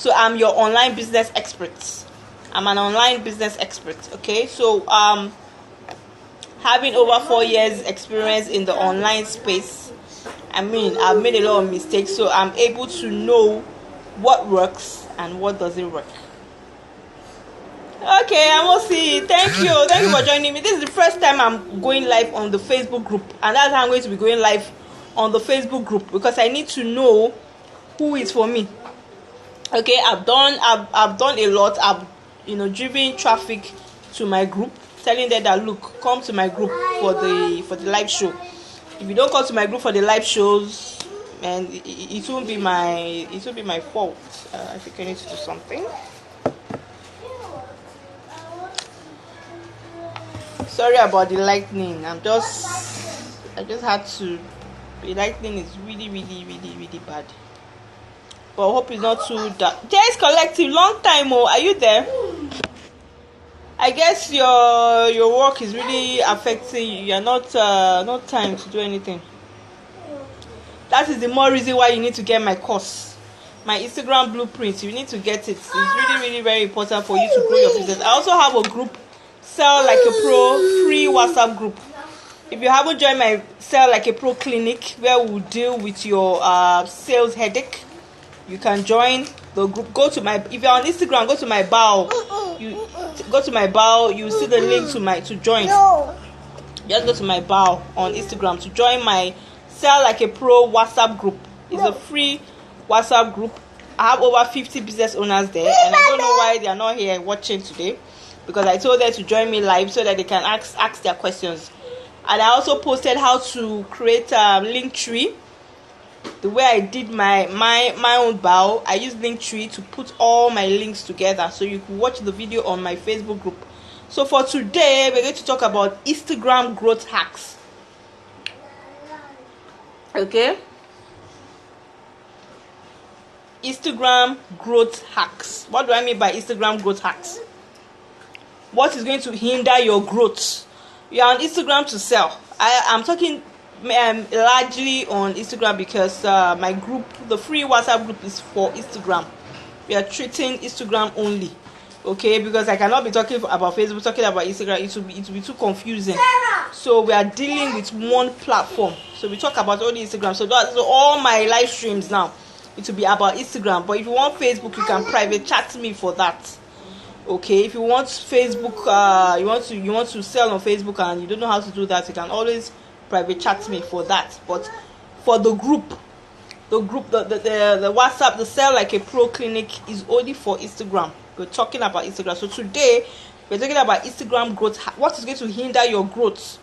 So I'm your online business expert. I'm an online business expert. Okay, so having over 4 years experience in the online space, I mean, I've made a lot of mistakes, so I'm able to know what works and what doesn't work. Okay, Amosi, thank you for joining me. This is the first time I'm going live on the Facebook group, and that's how I'm going to be going live on the Facebook group, because I need to know who is for me. Okay, I've done a lot. I've driven traffic to my group, telling them that, look, come to my group for the live show. If you don't come to my group for the live shows, and it won't be my fault. I think I need to do something. Sorry about the lightning. I just had to. The lightning is really bad. But I hope it's not too dark. JS Collective, long time. Oh, are you there? I guess your work is really affecting you. You're not time to do anything. That is the more reason why you need to get my course, my Instagram blueprint. You need to get it. It's really very important for you to grow your business. I also have a group, Sell Like a Pro, free WhatsApp group. If you haven't joined my Sell Like a Pro clinic, where we'll deal with your sales headache, you can join the group. If you're on Instagram, go to my bio. You see the link to join. Just go to my bio on Instagram to join my Sell Like a Pro WhatsApp group. It's a free WhatsApp group. I have over 50 business owners there, and I don't know why they are not here watching today, because I told them to join me live so that they can ask their questions. And I also posted how to create a Linktree. The way I did my own bio, I used Linktree to put all my links together, so you can watch the video on my Facebook group. So for today, we're going to talk about Instagram growth hacks. Okay? Instagram growth hacks. What do I mean by Instagram growth hacks? What is going to hinder your growth? You are on Instagram to sell. I'm talking largely on Instagram, because my group, the free WhatsApp group, is for Instagram. We are treating Instagram only, okay? Because I cannot be talking about Facebook, talking about Instagram. It will be too confusing. So we are dealing with one platform. So we talk about only Instagram. So all my live streams now, it will be about Instagram. But if you want Facebook, you can private chat me for that. Okay, if you want Facebook, you want to sell on Facebook and you don't know how to do that, you can always private chat me for that. But for the group, the WhatsApp, the Sell Like a Pro clinic is only for Instagram. We're talking about Instagram. So today we're talking about Instagram growth. What is going to hinder your growth?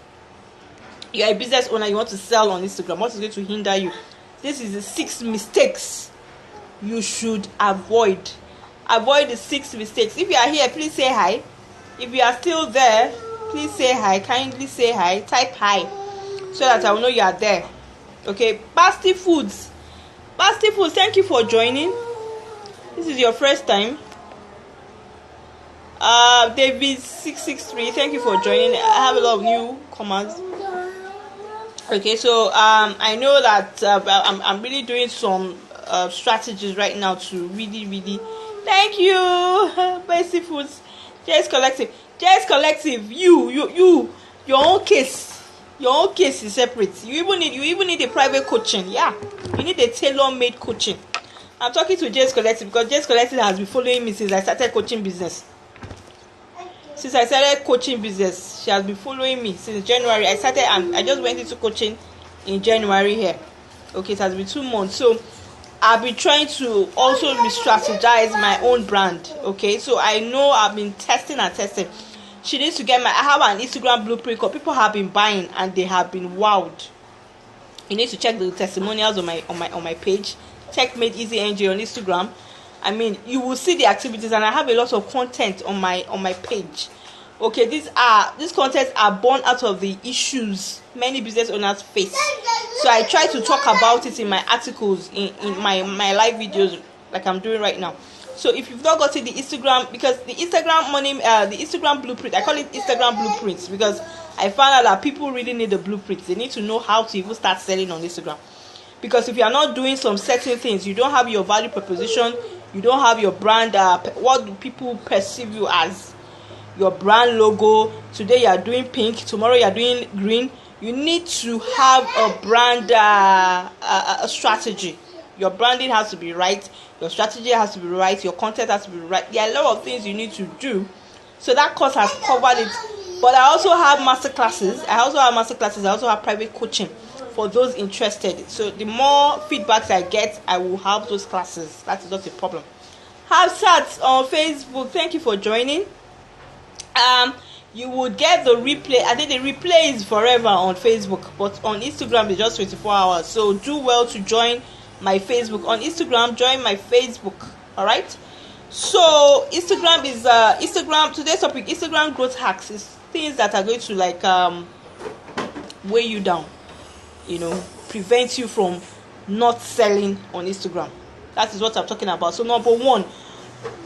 You're a business owner, you want to sell on Instagram. What is going to hinder you? This is the 6 mistakes you should avoid. Avoid the 6 mistakes. If you are here, please say hi. If you are still there, please say hi. Kindly say hi. Type hi, so that I will know you are there. Okay, Basti Foods, thank you for joining. This is your first time. David 663, thank you for joining. I have a lot of newcomers. Okay, so I know that I'm really doing some strategies right now to really thank you. Basti Foods, JS Collective, you your own case is separate. You even need a private coaching. Yeah, you need a tailor-made coaching. I'm talking to JS Collective because JS Collective has been following me since I started coaching business. She has been following me since January. I just went into coaching in January here. Okay, it has been 2 months. So I've been trying to also re-strategize my own brand. Okay, so I know I've been testing. She needs to get I have an Instagram blueprint because people have been buying and they have been wowed. You need to check the testimonials on my page. Check Made Easy NJ on Instagram. I mean, you will see the activities, and I have a lot of content on my page. Okay, these contents are born out of the issues many business owners face. So I try to talk about it in my articles, in my live videos, like I'm doing right now. So if you've not gotten the Instagram, because the Instagram blueprint, I call it Instagram blueprints because I found out that people really need the blueprints. They need to know how to even start selling on Instagram. Because if you are not doing some certain things, you don't have your value proposition, You don't have your brand. What do people perceive you as? Your brand logo. Today you are doing pink. Tomorrow you are doing green. You need to have a brand a strategy. Your branding has to be right. Your strategy has to be right. Your content has to be right. There are a lot of things you need to do. So that course has covered it. But I also have master classes. I also have private coaching for those interested. So the more feedbacks I get, I will have those classes. That is not a problem. Have chats on Facebook. Thank you for joining. You would get the replay. I think the replay is forever on Facebook, but on Instagram it's just 24 hours. So do well to join my Facebook. On Instagram, join my Facebook. All right. So Instagram is today's topic. Instagram growth hacks is things that are going to like weigh you down, prevent you from not selling on Instagram. That is what I'm talking about. So number one,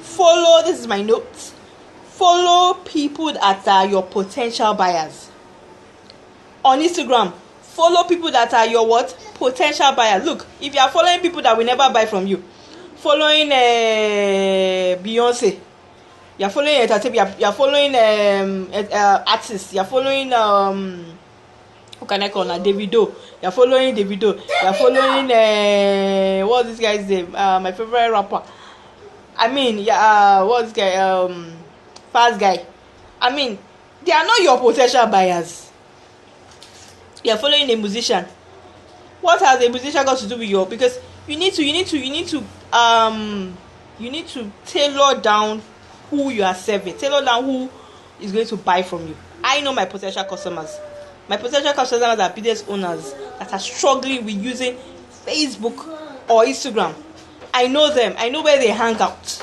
follow. This is my note. Follow people that are your potential buyers on Instagram. Follow people that are your what? Potential buyers. Look, if you are following people that will never buy from you, following Beyonce, you are following entertainment, you are following artists, you are following who can I call now? Davido. You are following Davido. You are following what's this guy's name? My favorite rapper. I mean, what's this guy? Fast guy. I mean, they are not your potential buyers. You are following a musician. What has a musician got to do with your? Because you need to tailor down who you are serving. Tailor down who is going to buy from you. I know my potential customers. My potential customers are business owners that are struggling with using Facebook or Instagram. I know them. I know where they hang out.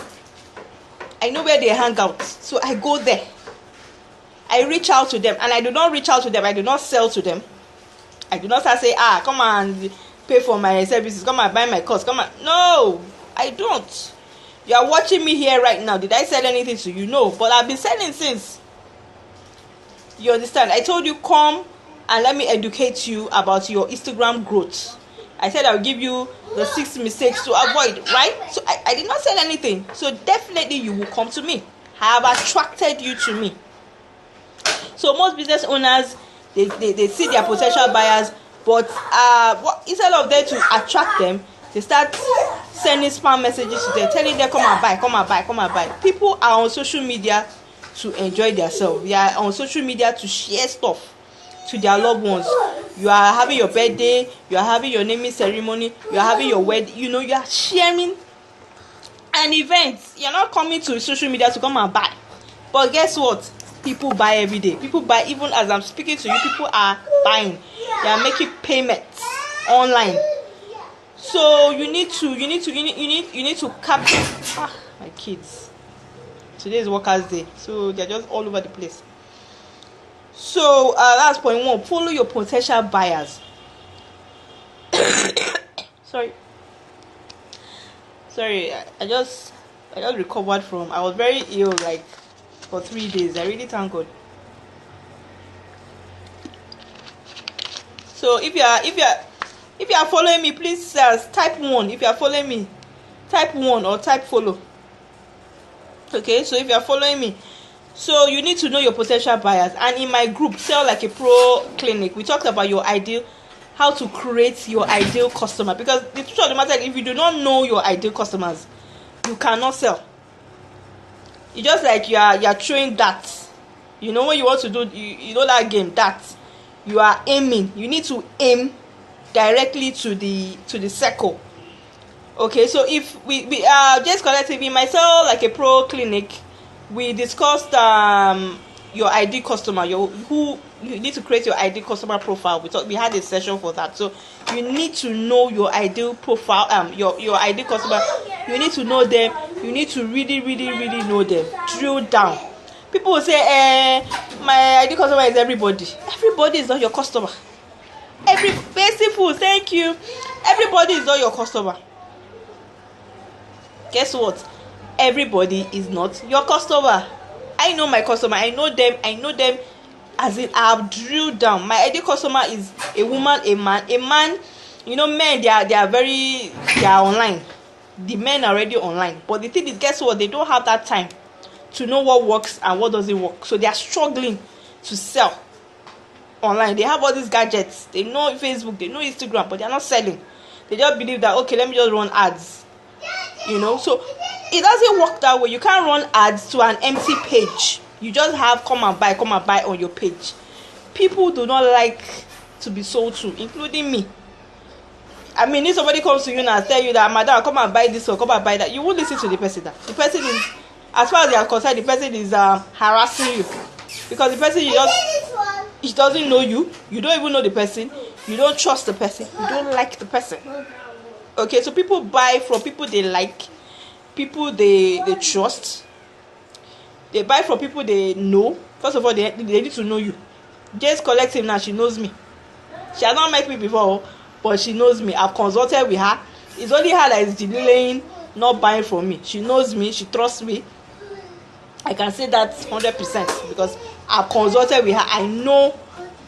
So I go there. I reach out to them, and I do not reach out to them. I do not sell to them. I do not say, come and pay for my services. Come and buy my course. Come on. No, I don't. You are watching me here right now. Did I sell anything to you? No, but I've been selling since. You understand? I told you, come and let me educate you about your Instagram growth. I said I'll give you the 6 mistakes to avoid, right? So I did not sell anything. So definitely you will come to me. I have attracted you to me. So most business owners, they see their potential buyers, but instead of them to attract them, they start sending spam messages to them, telling them, come and buy. People are on social media to enjoy themselves. They are on social media to share stuff to their loved ones. You are having your birthday, you are having your naming ceremony, you are having your wedding, you are sharing an event. You are not coming to social media to come and buy. But guess what? People buy every day. People buy, even as I'm speaking to you, people are buying. They are making payments online. So you need to capture my kids. Today is Workers' Day, so they're just all over the place. So that's point one. Follow your potential buyers. Sorry, I just recovered from. I was very ill, like for 3 days. I really thank God. So if you are following me, please type 1. If you are following me, type 1 or type follow. Okay, so if you are following me, so you need to know your potential buyers. And in my group, Sell Like a Pro Clinic, we talked about how to create your ideal customer. Because the truth of the matter is, if you do not know your ideal customers, you cannot sell. It's just like you are throwing darts. When you want to do, that game, darts. You are aiming. You need to aim directly to the circle. Okay, so if we just collectively, myself like a pro clinic, we discussed your ideal customer, you need to create your ideal customer profile. We had a session for that. So you need to know your ideal profile, your ideal customer. You need to know them. You need to really, really, really know them. Drill down. People will say, my ideal customer is everybody. Everybody is not your customer. Thank you. Everybody is not your customer. Guess what? Everybody is not your customer. I know my customer. I know them as in I've drilled down. My ideal customer is a woman, a man. Men, they are online. the men are already online. But the thing is, guess what? They don't have that time to know what works and what doesn't work. So they are struggling to sell online. They have all these gadgets. They know Facebook, they know Instagram, but they are not selling. They just believe that, okay, let me just run ads. So it doesn't work that way. You can't run ads to an empty page. You just have come and buy on your page. People do not like to be sold to, including me. I mean, if somebody comes to you and tell you that, madam, come and buy this or come and buy that, you won't listen to the person. The person is, as far as they are concerned, the person is harassing you, because the person he doesn't know you. You don't even know the person. You don't trust the person. You don't like the person. Okay, so people buy from people they like, people they trust. They buy from people they know. First of all, they need to know you. Just Collective now, she knows me. She has not met me before, but she knows me. I've consulted with her. It's only her that is delaying not buying from me. She knows me. She trusts me. I can say that 100% because I've consulted with her. I know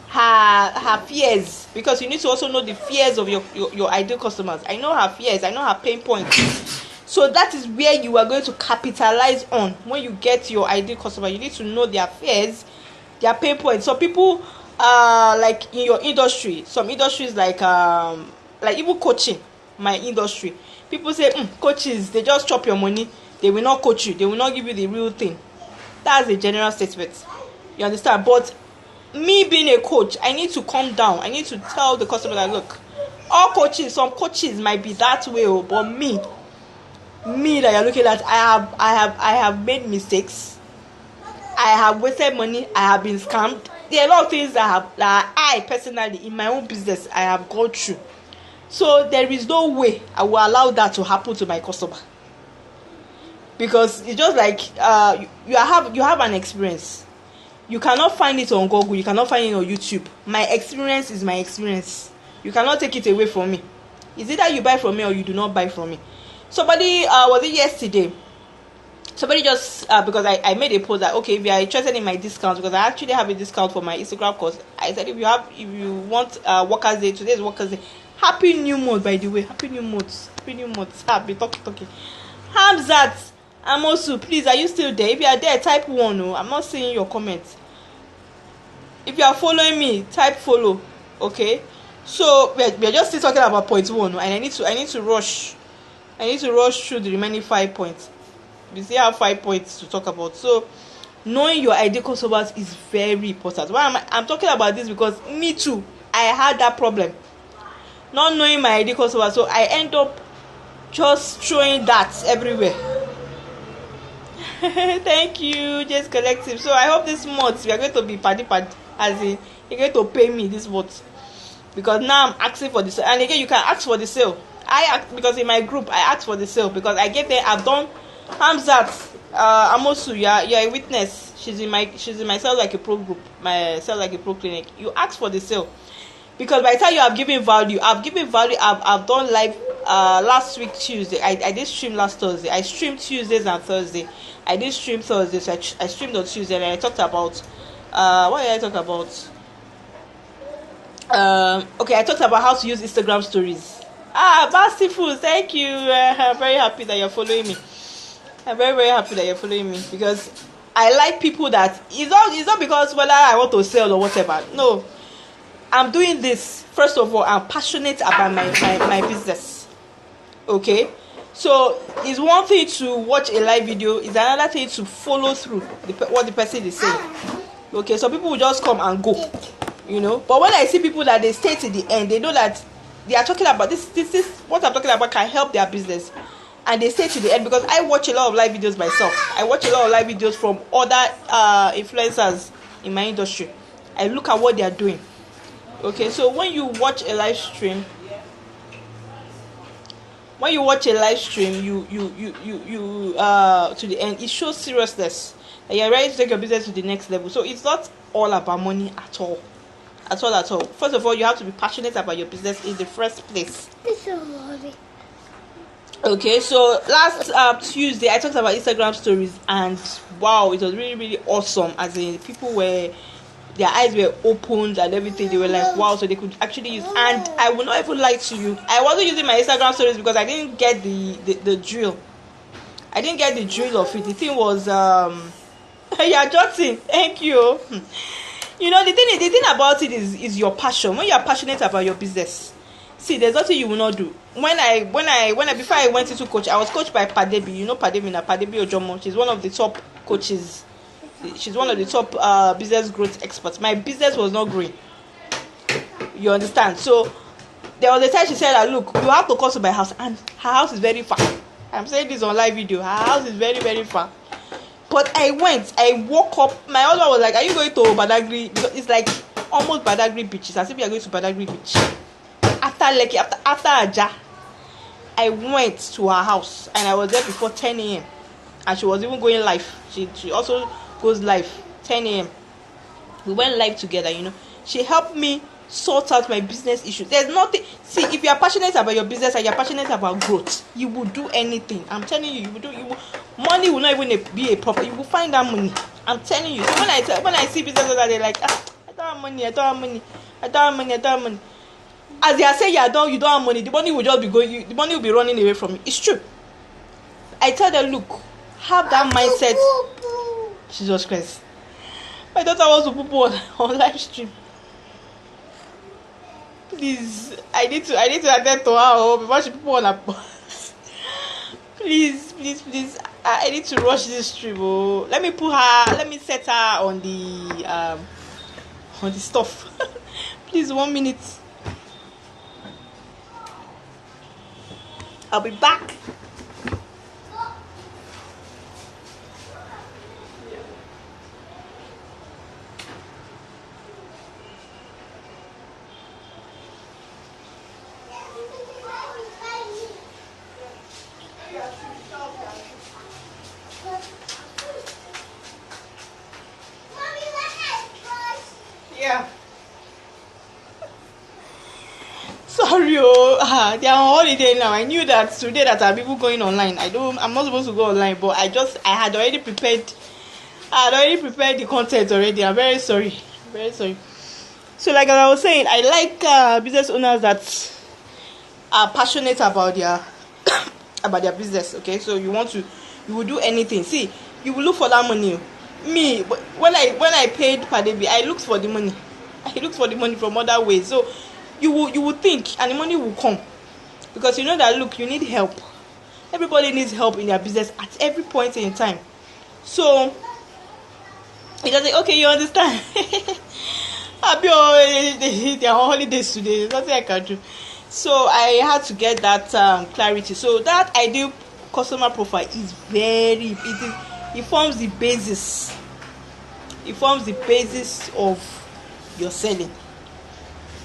her fears, because you need to also know the fears of your ideal customers. I know her fears. I know her pain points. So that is where you are going to capitalize on when you get your ideal customer. You need to know their fears, their pain points. So people like in your industry, some industries like even coaching, my industry, people say coaches, they just chop your money, they will not coach you, they will not give you the real thing. That's a general statement, you understand? But me being a coach, I need to calm down. I need to tell the customer that, look, all coaches, some coaches might be that way, but me that you're looking at, I have made mistakes, I have wasted money, I have been scammed. There are a lot of things that I personally in my own business I have gone through. So there is no way I will allow that to happen to my customer, because it's just like you have an experience. You cannot find it on Google, you cannot find it on YouTube. My experience is my experience. You cannot take it away from me. It's either you buy from me or you do not buy from me. Somebody was it yesterday? Somebody just because I made a post that, okay, if you are interested in my discount, because I actually have a discount for my Instagram course. I said if you want Workers' Day, today is Workers' Day. Happy New Month, by the way. Happy New Month. Happy New Month. Happy talking. Hamzat Amosu, please, are you still there? If you are there, type 1. No, I'm not seeing your comments. If you are following me, type follow. Okay. So we are just still talking about point 1, and I need to rush. I need to rush through the remaining 5 points. We still have 5 points to talk about. So knowing your ideal customers is very important. Why I'm talking about this? Because me too, I had that problem, not knowing my ideal customers. So I end up just throwing that everywhere. Thank you, Just Collective. So I hope this month we are going to be paddy, as in you're going to pay me this month, because now I'm asking for the sale. And again, you can ask for the sale. Because in my group I asked for the sale, because I get there. I've done Hamzat Amosu, you're a witness. She's in my Sell Like a Pro group, my Sell Like a Pro clinic. You ask for the sale, because by the time you have given value, I've done live last week Tuesday. I did stream last Thursday. I streamed Tuesdays and Thursday. I did stream Thursday, so I streamed on Tuesday, and I talked about what did I talk about? Okay, I talked about how to use Instagram stories. Bountiful, thank you. I'm very happy that you're following me. I'm very, very happy that you're following me, because I like people that it's not because whether I want to sell or whatever. No, I'm doing this. First of all, I'm passionate about my business. Okay, so it's one thing to watch a live video, it's another thing to follow through what the person is saying. Okay, so people will just come and go, but when I see people that they stay to the end, they know that they are talking about this is what I'm talking about can help their business, and they stay to the end. Because I watch a lot of live videos myself. I watch a lot of live videos from other influencers in my industry. I look at what they are doing. Okay, so when you watch a live stream, you to the end, it shows seriousness, that you're ready to take your business to the next level. So it's not all about money at all. At all. First of all, you have to be passionate about your business in the first place. Okay, so last Tuesday I talked about Instagram stories, and wow, it was really, really awesome. As in, people were their eyes were opened and everything. They were like, wow, so they could actually use. And I will not even lie to you, I wasn't using my Instagram stories because I didn't get the drill. I didn't get the drill of it. The thing was yeah, Johnson, thank you. You know, the thing about it is your passion. When you are passionate about your business, see, there's nothing you will not do. When I before I went into coach, I was coached by Padebi. You know Padebi na Padebi Ojomo. She's one of the top coaches. She's one of the top business growth experts. My business was not growing. You understand? So there was a time she said that, look, you have to come to my house, and her house is very far. I'm saying this on live video. Her house is very, very far. But I went. I woke up. My husband was like, "Are you going to Badagry?" Because it's like almost Badagry Beach. It's as if you are going to Badagry Beach. After Lekki, after Aja, I went to her house and I was there before 10 a.m. And she was even going live. She also goes live 10 a.m. We went live together, you know. She helped me sort out my business issues. There's nothing. See, if you are passionate about your business and you're passionate about growth, you will do anything. I'm telling you, money will not even be a problem. You will find that money. I'm telling you. So when I see business owners, they're like, I don't have money. As they are saying, you don't have money, the money will just be going. The money will be running away from you. It's true. I tell them, look, have that mindset. Jesus Christ. My daughter wants to poo on live stream. Please, I need to attend to her before she poo on her. Please. I need to rush this stream. Let me set her on the stuff. Please, 1 minute. I'll be back. Yeah. Sorry, they are on holiday now. I knew that today that are people going online. I'm not supposed to go online, but I had already prepared. The content already. I'm very sorry. So, like I was saying, I like business owners that are passionate about their about their business. Okay, so you will do anything. See, you will look for that money. Me, when I paid Padebi, I looked for the money. From other ways. So you will think, and the money will come, because you know that, look, you need help. Everybody needs help in their business at every point in time. So it doesn't. Okay, you understand? They are on holidays today. There's nothing I can do. So I had to get that clarity. So that ideal customer profile is it forms the basis. It forms the basis of your selling.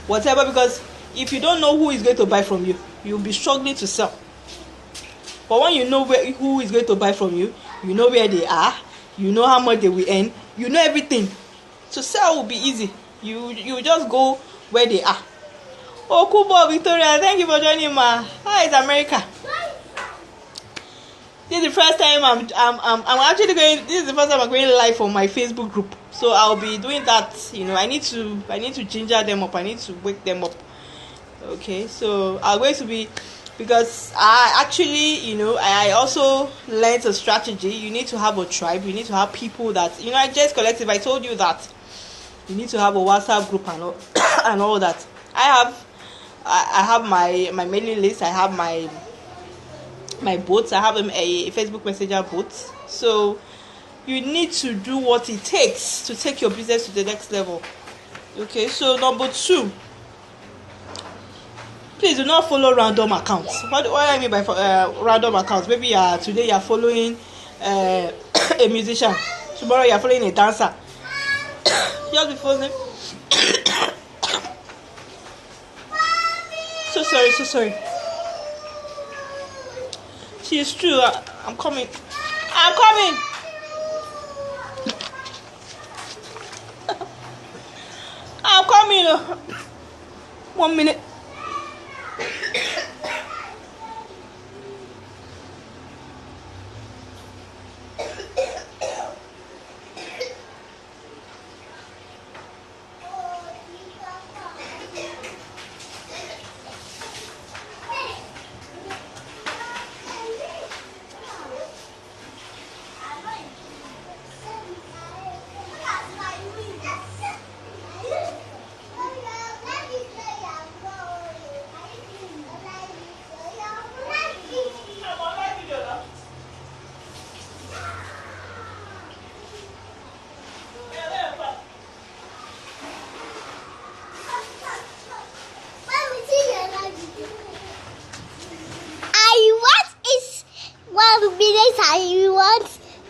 Whatever, because if you don't know who is going to buy from you, you'll be struggling to sell. But when you know who is going to buy from you, you know where they are, you know how much they will earn, you know everything. To sell will be easy. You just go where they are. Oh, Kubo Victoria, thank you for joining me. How is America? This is the first time I'm actually going. This is the first time I'm going live on my Facebook group. So I'll be doing that. You know, I need to ginger them up. I need to wake them up. Okay, so I'm going to be, because I actually, you know, I also learned a strategy. You need to have a tribe. You need to have people that, you know, Just Collective. I told you that you need to have a WhatsApp group and all, and all that. I have my mailing list. I have my bots. I have a Facebook Messenger bot. So you need to do what it takes to take your business to the next level. Okay, so number 2, please do not follow random accounts. What I mean by random accounts? Maybe today you are following a musician, tomorrow you are following a dancer. Just before them. So sorry. It's true. I'm coming. I'm coming. 1 minute.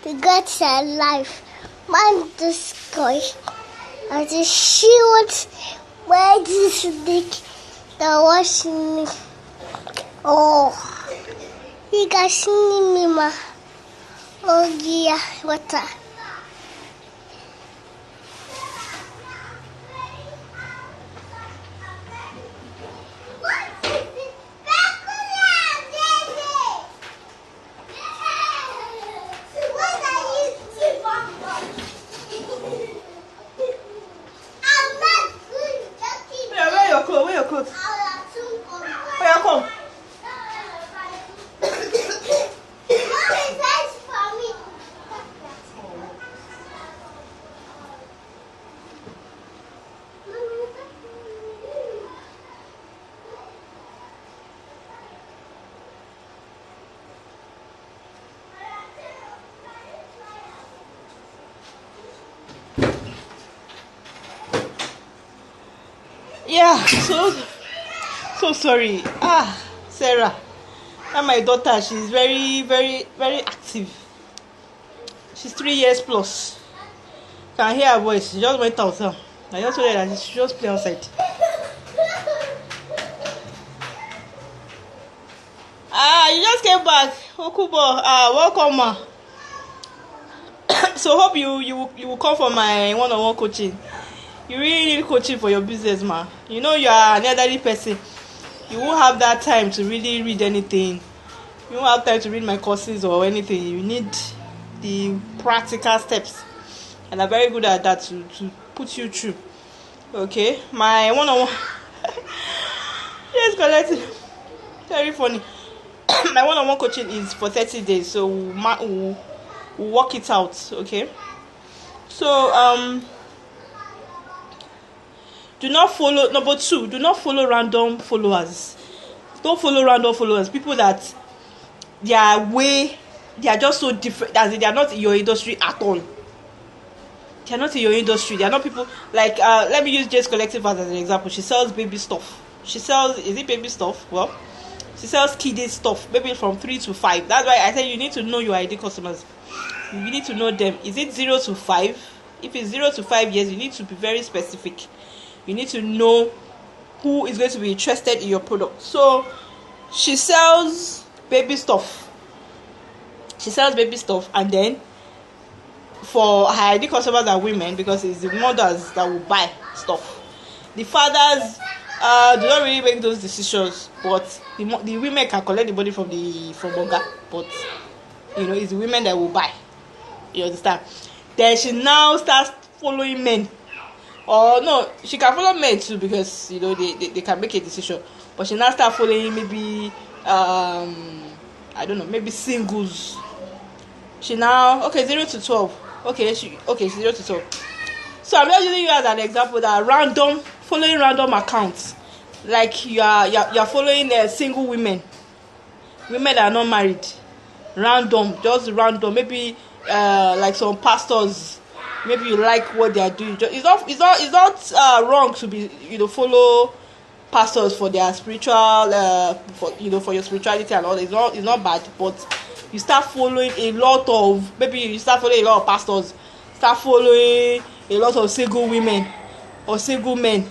The God's alive. Man the sky. And the shield where this snake that was me. Oh, you guys see me, ma. Oh, yeah, water. Where your clothes? Where you come? Yeah, so sorry. Sarah, and my daughter, she's very, very, very active. She's 3 years plus. Can hear her voice. She just went outside. I just told her that she just play outside. You just came back. Okubo, welcome, ma. So hope you will come for my one-on-one coaching. You really need coaching for your business, ma. You know you are an elderly person. You won't have that time to really read anything. You won't have time to read my courses or anything. You need the practical steps, and I'm very good at that to put you through. Okay, my one-on-one. Yes, correct. Very funny. My one-on-one coaching is for 30 days, so we'll work it out. Okay, so do not follow. Number 2, do not follow random followers. Don't follow random followers. People that they are just so different, as they are not in your industry at all. They are not in your industry. They are not people like let me use J's Collective as an example. She sells baby stuff. She sells, is it baby stuff? Well, she sells kiddie stuff, maybe from 3 to 5. That's why I said you need to know your ID customers. You need to know them. Is it 0 to 5? If it's 0 to 5 years, you need to be very specific. You need to know who is going to be interested in your product. So she sells baby stuff. And then for her ID customers are women, because it's the mothers that will buy stuff. The fathers do not really make those decisions, but the women can collect the money from Oga, but it's the women that will buy. You understand? Then she now starts following men. Or no, she can follow men too, because they can make a decision. But she now start following maybe I don't know, maybe singles. She now 0 to 12. She's 0 to 12. So I'm just using you as an example that following random accounts, like you're following single women that are not married, just random. Maybe like some pastors. Maybe you like what they are doing. It's not wrong to be follow pastors for their spiritual for your spirituality and all. It's not bad, but you start following a lot of pastors, start following a lot of single women or single men.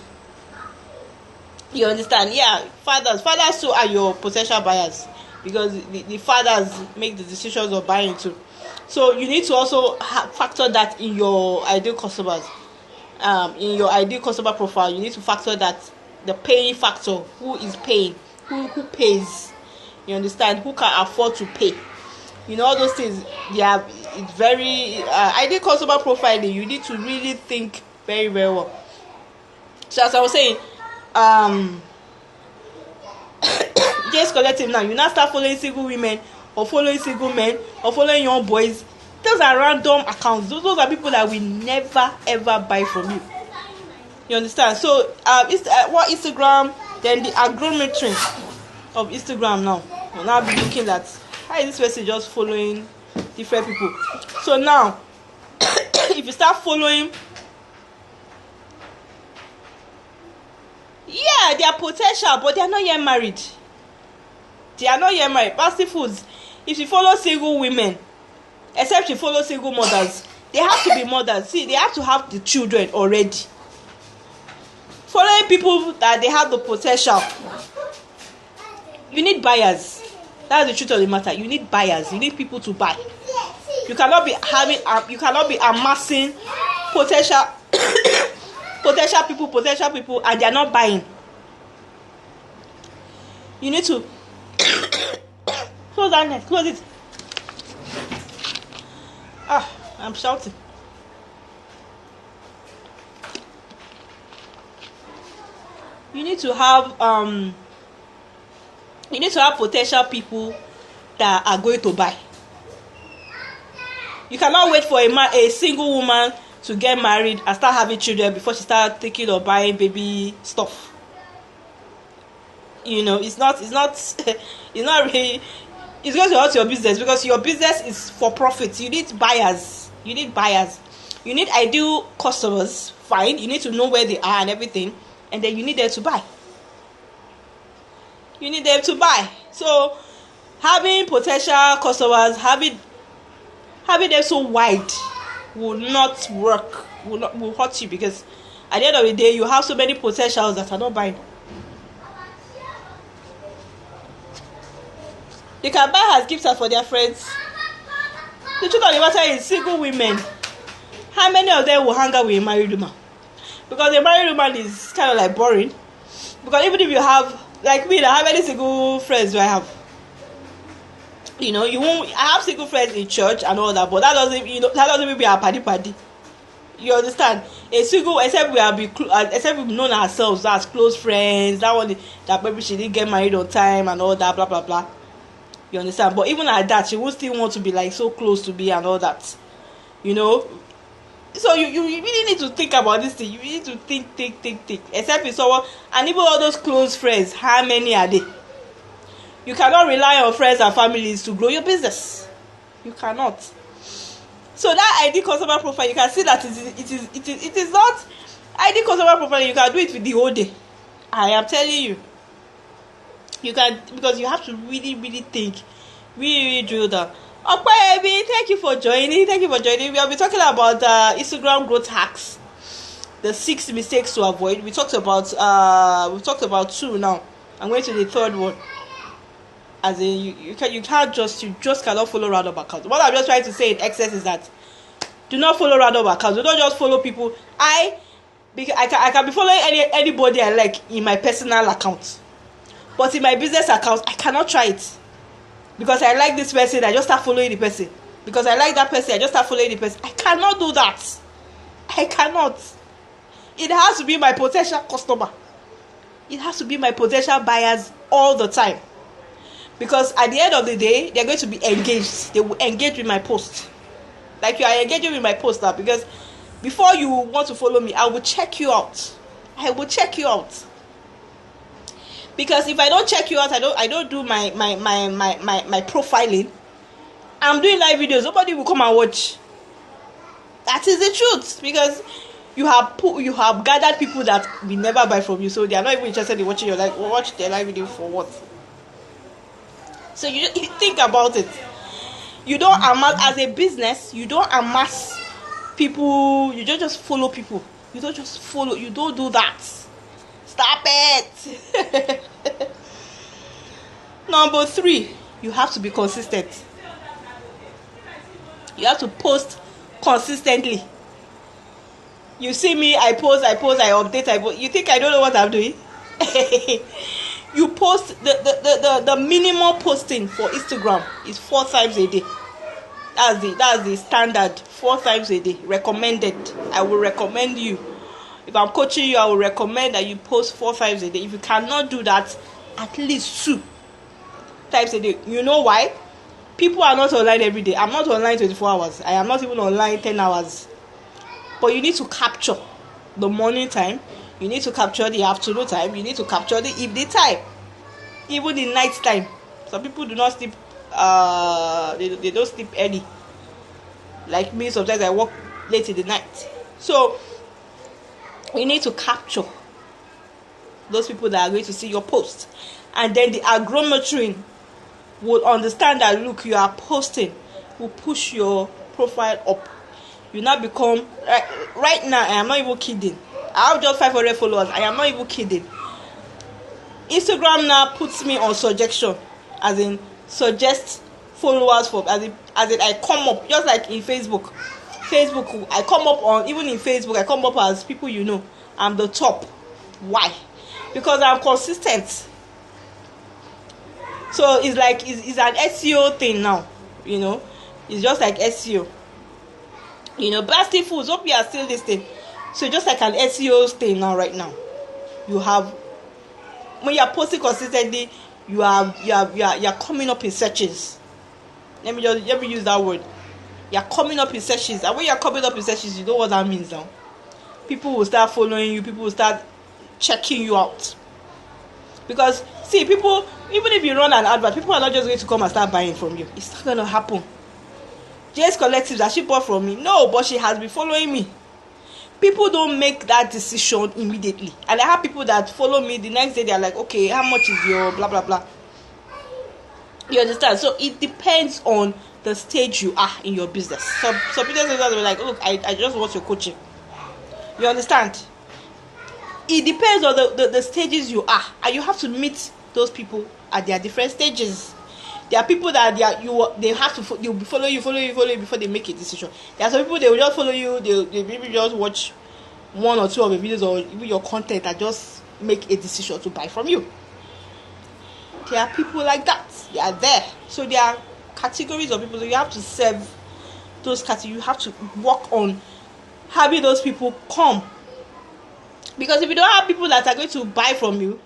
You understand? Yeah, fathers too are your potential buyers, because the fathers make the decisions of buying too. So you need to also factor that in your ideal customers. In your ideal customer profile, you need to factor that, the paying factor. Who is paying? Who pays? You understand? Who can afford to pay? All those things. It's very ideal customer profiling. You need to really think very, very well. So as I was saying, J's Collective now, you now start following single women, or following single men, or following young boys. Those are random accounts. Those are people that will never ever buy from you. You understand? So what Instagram, then the algorithm of Instagram now will now be looking at, how is this person just following different people. So now if you start following, they are potential, but they are not yet married. Pasty Foods, if you follow single women, except you follow single mothers. They have to be mothers. See, they have to have the children already. Following people that they have the potential, you need buyers. That's the truth of the matter. You need buyers. You need people to buy. You cannot be amassing potential people, and they are not buying. You need to close that net. Close it. I'm shouting. You need to have potential people that are going to buy. You cannot wait for a single woman to get married and start having children before she starts thinking of buying baby stuff. You know, it's not really, it's going to hurt your business, because your business is for profit. You need buyers. You need ideal customers. Fine. You need to know where they are and everything, and then you need them to buy. So having potential customers, having them so wide will not work, will hurt you, because at the end of the day, you have so many potentials that are not buying. They can buy as gifts for their friends. The truth of the matter is, single women, how many of them will hang out with a married woman? Because a married woman is kind of like boring. Because even if you have, like me, how many single friends do I have? You know, I have single friends in church and all that, but that doesn't mean we are paddy. You understand? A single, except we've known ourselves as close friends. That maybe she didn't get married on time and all that, blah blah blah. You understand? But even at that, she would still want to be like so close to me and all that. You know? So you really need to think about this thing. You need to think. Except if someone, and even all those close friends, how many are they? You cannot rely on friends and families to grow your business. You cannot. So that ID customer profile, you can see that it is not ID customer profile. You can do it with the whole day. I am telling you. You can, because you have to really think, really drill down. Okay, thank you for joining. We will be talking about Instagram growth hacks, the 6 mistakes to avoid. We talked about 2 now. I'm going to the 3rd one. As in, you just cannot follow random accounts. What I'm just trying to say in excess is that do not follow random accounts. Do not just follow people. I can be following anybody I like in my personal account. But in my business account, I cannot try it. Because I like this person, I just start following the person. Because I like that person, I just start following the person. I cannot do that. I cannot. It has to be my potential customer. It has to be my potential buyers all the time. Because at the end of the day, they're going to be engaged. They will engage with my post. Like you are engaging with my post now. Because before you want to follow me, I will check you out. Because if I don't check you out, I don't do my profiling. I'm doing live videos. Nobody will come and watch. That is the truth. Because you have gathered people that will never buy from you, so they are not even interested in watching your live. Watch their live video for what? So you think about it. You don't amass as a business. You don't amass people. You don't just follow people. You don't just follow. You don't do that. Stop it. Number 3, you have to be consistent. You have to post consistently. You see me, I post, I update, You think I don't know what I'm doing? You post, the minimum posting for Instagram is 4 times a day. That's the standard. 4 times a day. Recommended. I will recommend you. If I'm coaching you, I will recommend that you post 4 times a day. If you cannot do that, at least 2 times a day. You know why? People are not online every day. I'm not online 24 hours. I am not even online 10 hours. But you need to capture the morning time. You need to capture the afternoon time. You need to capture the evening time. Even the night time. Some people do not sleep. They don't sleep early. Like me, sometimes I work late in the night. So you need to capture those people that are going to see your post. And then the algorithm will understand that, look, you are posting will push your profile up. You now become right now. I am not even kidding. I have just 500 followers. I am not even kidding. Instagram now puts me on suggestion, as in suggest followers for, as in I come up just like in Facebook. I come up on, even in Facebook I come up as people you know. I'm the top. Why? Because I'm consistent. So it's like it's an SEO thing now. You know, it's just like SEO. You know, Basti Foods, hope you are still listening. So just like an SEO thing now, right now, you have, when you are posting consistently, you are coming up in searches. Let me use that word. You are coming up in searches, and when you are coming up in searches, you know what that means now. People will start following you. People will start checking you out. Because see, people, even if you run an advert, people are not just going to come and start buying from you. It's not going to happen. JS Collective, that she bought from me, no, but she has been following me. People don't make that decision immediately. And I have people that follow me the next day. They are like, okay, how much is your blah blah blah? You understand? So it depends on the stage you are in your business. So business owners will like, look, I just want your coaching. You understand? It depends on the stages you are, and you have to meet those people at their different stages. There are people that they have to follow you before they make a decision. There are some people, they will just follow you. They maybe just watch one or two of the videos or even your content and just make a decision to buy from you. There are people like that. They are there. So there are categories of people. So you have to serve those categories. You have to work on having those people come. Because if you don't have people that are going to buy from you,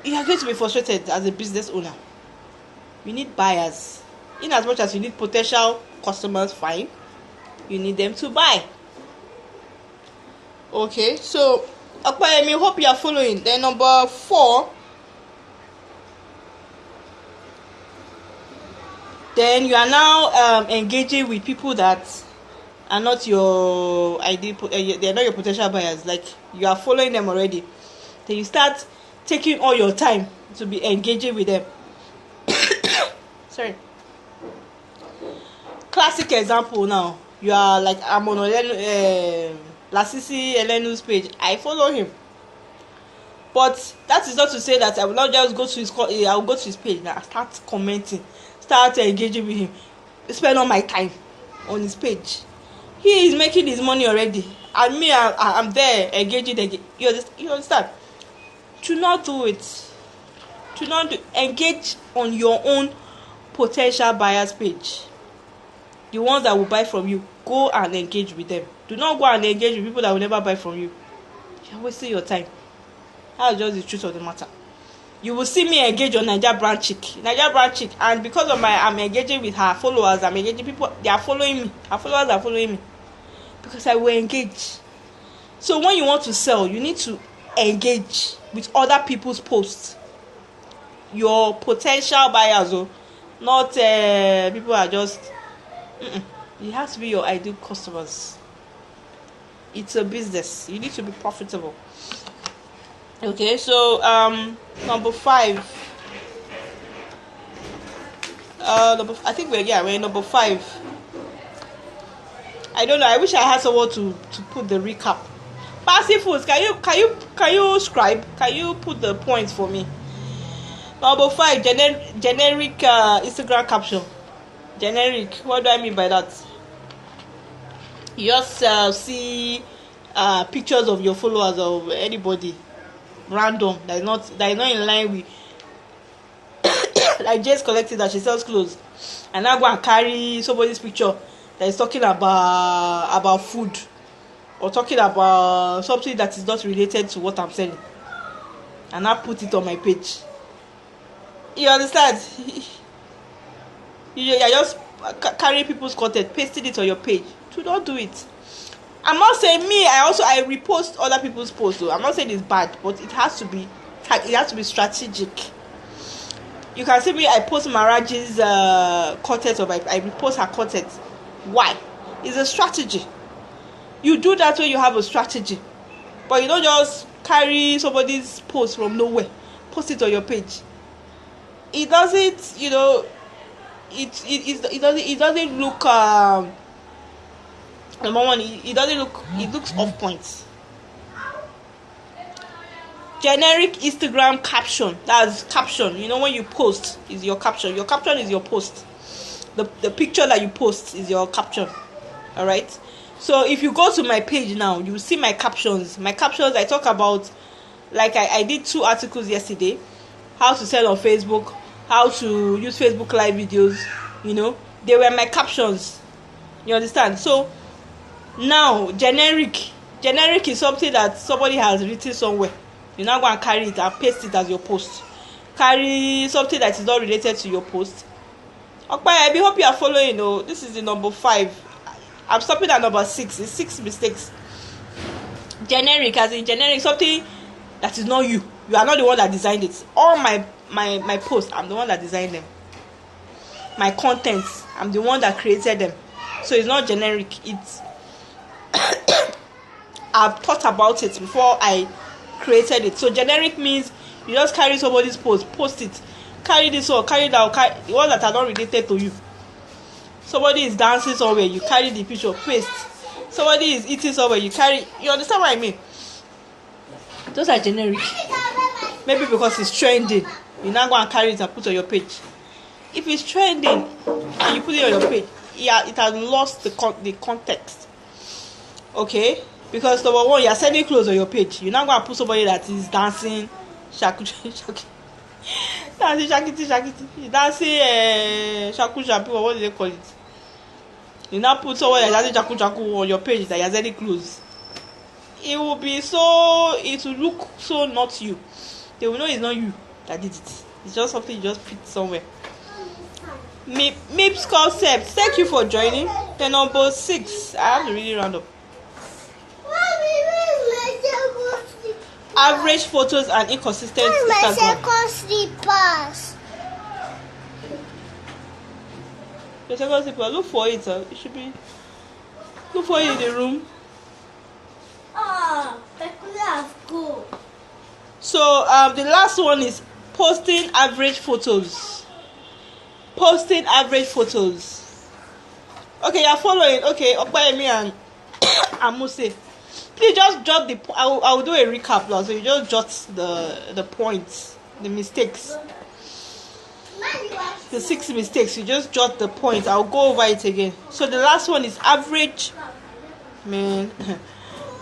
you are going to be frustrated as a business owner. You need buyers. In as much as you need potential customers, fine. You need them to buy. Okay, so I hope you are following. Then number 4. Then you are now engaging with people that are not your ideal. They are not your potential buyers. Like, you are following them already. Then you start taking all your time to be engaging with them. Sorry. Classic example now. You are like, I'm on Lasisi Elenu's page. I follow him. But that is not to say that I will not just go to his I will go to his page now. Start commenting. Start engaging with him. Spend all my time on his page. He is making his money already. And me, I'm there engaging. You understand? Do not do it. Do not engage on your own potential buyers page. The ones that will buy from you, go and engage with them. Do not go and engage with people that will never buy from you. You're wasting your time. That's just the truth of the matter. You will see me engage on Naija Brand Chick, and because of I'm engaging with her followers, I'm engaging people. They are following me. Her followers are following me because I will engage. So when you want to sell, you need to engage with other people's posts. Your potential buyers, not people are just. It has to be your ideal customers. It's a business. You need to be profitable. Okay, so number 5. I think we're number 5. I don't know. I wish I had someone to put the recap. Passive Foods, can you scribe? Can you put the points for me? Number 5, generic Instagram caption. Generic. What do I mean by that? You just see pictures of your followers or anybody random that is not in line with like JS Collective that she sells clothes, and I go and carry somebody's picture that is talking about food or talking about something that is not related to what I'm selling, and I put it on my page. You understand? You just carry people's content, pasting it on your page. Do not do it. I'm not saying me. I repost other people's posts. So I'm not saying it's bad, but it has to be strategic. You can see me. I post Maraji's content, or I repost her content. Why? It's a strategy. You do that when you have a strategy, but you don't just carry somebody's post from nowhere, post it on your page. It doesn't, it doesn't look number one, it looks off point. Generic Instagram caption, that's caption, you know, when you post is your caption is your post. The picture that you post is your caption. All right, so if you go to my page now, you will see my captions. I talk about, like I did 2 articles yesterday: how to sell on Facebook, how to use Facebook live videos. You know, they were my captions. You understand? So now generic is something that somebody has written somewhere. You now go and carry it and paste it as your post. Carry something that is not related to your post. Okay, I hope you are following. This is the number 5. I'm stopping at number 6. It's 6 mistakes. Generic, as in generic, something that is not you. You are not the one that designed it. All my posts, I'm the one that designed them. My contents, I'm the one that created them. So it's not generic. It's I've thought about it before I created it. So generic means you just carry somebody's post it, carry this one, carry that, carry the ones that are not related to you. Somebody is dancing somewhere, you carry the picture, paste. Somebody is eating somewhere, you carry. You understand what I mean? Those are generic. Maybe because it's trending, you now go and carry it and put on your page. If it's trending and you put it on your page, yeah, it has lost the context. Okay, because number one, you are selling clothes on your page. You're not going to put somebody that is dancing shakiti, dancing shaku, what do they call it? You now put somebody that is dancing shaku on your page that you're selling clothes. It will look so not you. They will know it's not you that did it. It's just something you just put somewhere. MIPS concept. Thank you for joining. The number 6. I have to really round up. Average photos and inconsistent my second slippers. Your second slipper. Look for it. It should be. Look for it in the room. I could have go. So the last one is posting average photos. Posting average photos. Okay, you're following. Okay, Okpayemi and Amuse. Please just jot the. I will do a recap now. So you just jot the points, the mistakes. The 6 mistakes. You just jot the points. I'll go over it again. So the last one is average. Man,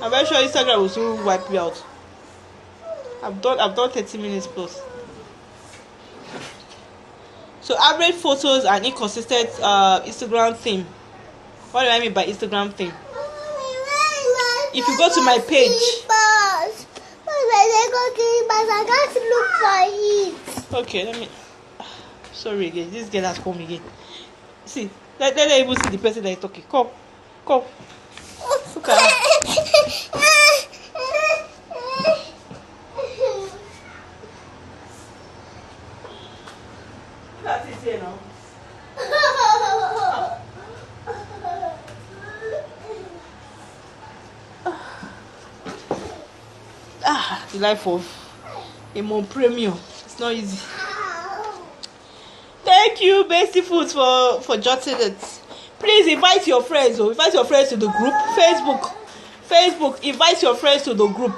I'm very sure Instagram will soon wipe me out. I've done 30 minutes plus. So average photos and inconsistent Instagram theme. What do I mean by Instagram theme? If you go to my page, I can't look for it. Okay, let me. Sorry again. This girl has come again. See, let them even see the person that is talking. Come. Look at her. That's it here now. The life of a Mon Premium. It's not easy. Thank you, Bestie Foods, for jotting it. Please invite your friends. Invite your friends to the group. Facebook, invite your friends to the group.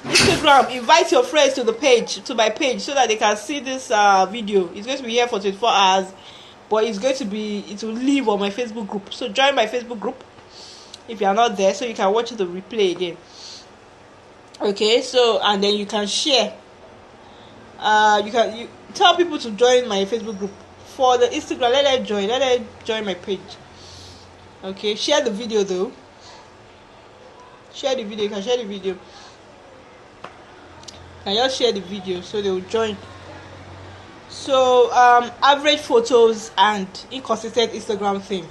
Instagram, invite your friends to the page, to my page, so that they can see this video. It's going to be here for 24 hours, but it will live on my Facebook group. So join my Facebook group if you are not there, so you can watch the replay again. Okay, so and then you can share. You tell people to join my Facebook group. For the Instagram, let them join my page. Okay, share the video though. Share the video. You can share the video. You can just share the video so they will join. So average photos and inconsistent Instagram theme.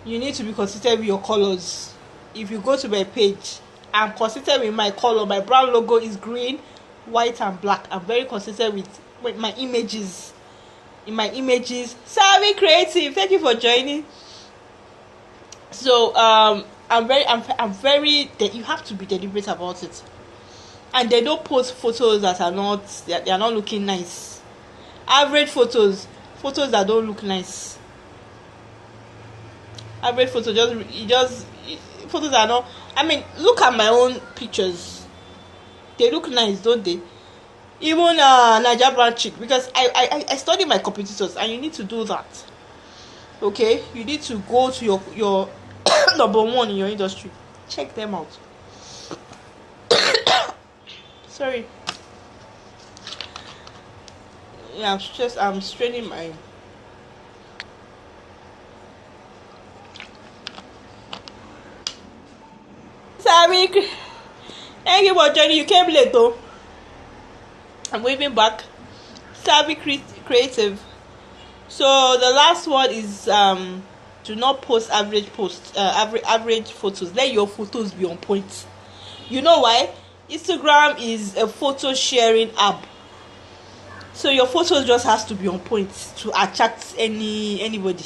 You need to be consistent with your colors. If you go to my page, I'm consistent with my color. My brand logo is green, white and black. I'm very consistent with my images. In my images, Savvy Creative, thank you for joining. So I'm very you have to be deliberate about it. And they don't post photos that are not looking nice. Average photos. photos that don't look nice. Average photo photos are not. I mean, look at my own pictures. They look nice, don't they? Even Naija Brown chick, because I study my competitors, and you need to do that. Okay, you need to go to your number one in your industry. Check them out. Sorry. Yeah, I'm straining my. Sammy, thank you for joining. You came late though. I'm waving back. Savvy creative. So the last one is do not post average photos. Let your photos be on point. You know why? Instagram is a photo sharing app. So your photos just has to be on point to attract anybody.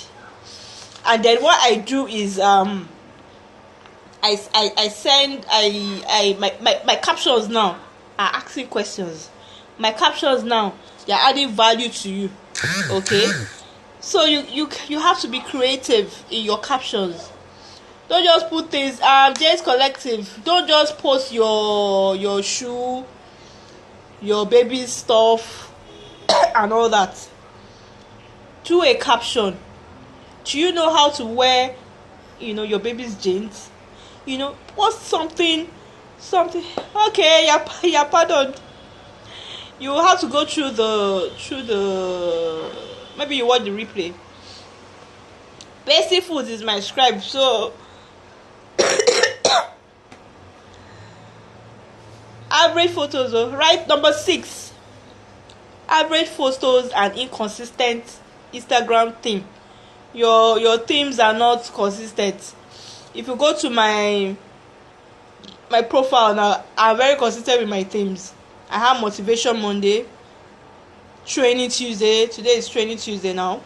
And then what I do is my captions now are asking questions. My captions now, they're adding value to you. Okay? So you have to be creative in your captions. Don't just put things James Collective. Don't just post your shoe, your baby stuff and all that. Do a caption. Do you know how to wear your baby's jeans? Post something. Okay, you're pardoned. You have to go through the maybe you watch the replay. Basic Foods is my scribe, so average photos, right? Number 6. Average photos and inconsistent Instagram theme. Your themes are not consistent. If you go to my profile now, I'm very consistent with my themes. I have Motivation Monday, Training Tuesday. Today is Training Tuesday now.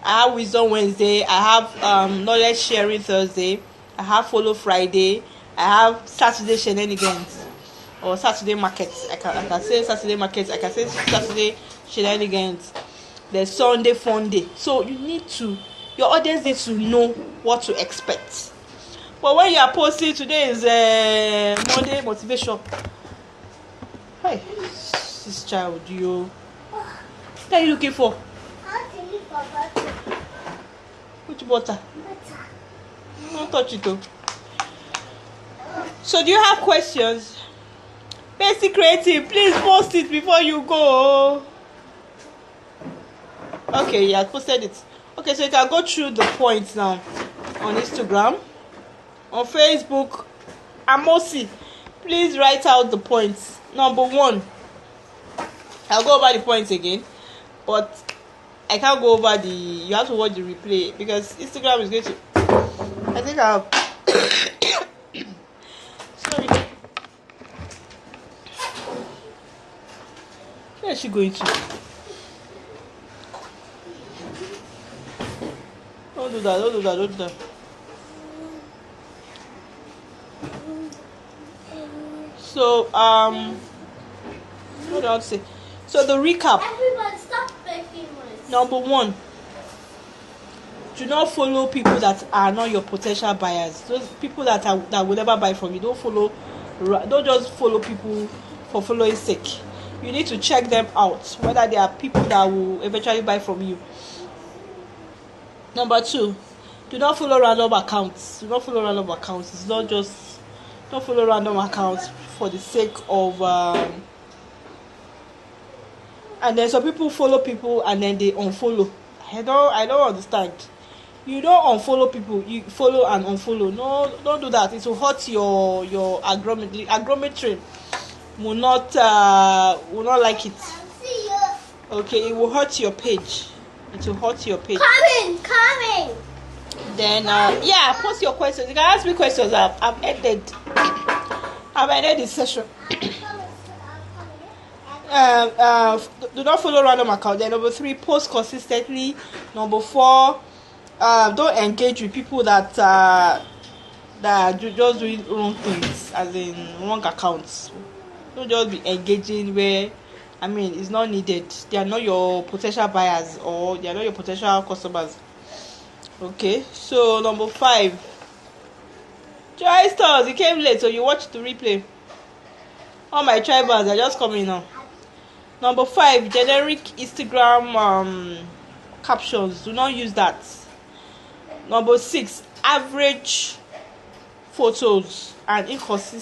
I have Wisdom Wednesday. I have Knowledge Sharing Thursday. I have Follow Friday. I have Saturday Shenanigans or Saturday Markets. I can say Saturday Markets. I can say Saturday Shenanigans. There's Sunday Fun Day. So your audience needs to know what to expect. But when you are posting, today is Monday Motivation. Hey, this child, what are you looking for? Which butter? Don't touch it though. So do you have questions? Basic Creative, please post it before you go. Okay, yeah, I posted it. Okay, so you can go through the points now on Instagram, on Facebook. Amosi, please write out the points. Number 1, I'll go over the points again, but I can't go over you have to watch the replay because Instagram is going to, I think I'll sorry, where is she going to? Don't do that. So what do I say? So the recap. Everyone stop making noise. Number 1, do not follow people that are not your potential buyers. Those people that will never buy from you. Don't just follow people for following sake. You need to check them out whether they are people that will eventually buy from you. Number 2, do not follow random accounts. It's not just, don't follow random accounts for the sake of and then some people follow people and then they unfollow. I don't understand. You don't unfollow people, you follow and unfollow. No, don't do that. It will hurt your agrometry. Agrometry will not like it. Okay, it will hurt your page. Coming. Then post your questions. You can ask me questions. I've ended the session. Do not follow random account. Then number 3, post consistently. Number 4, don't engage with people that are just doing wrong things, as in wrong accounts. Don't just be engaging where I mean, it's not needed. They are not your potential buyers, or they are not your potential customers. Okay, so number 5, Joy Stars, you came late, so you watched the replay. All my tribals are just coming now. Number 5, generic Instagram captions. Do not use that. Number 6, average photos and inconsistent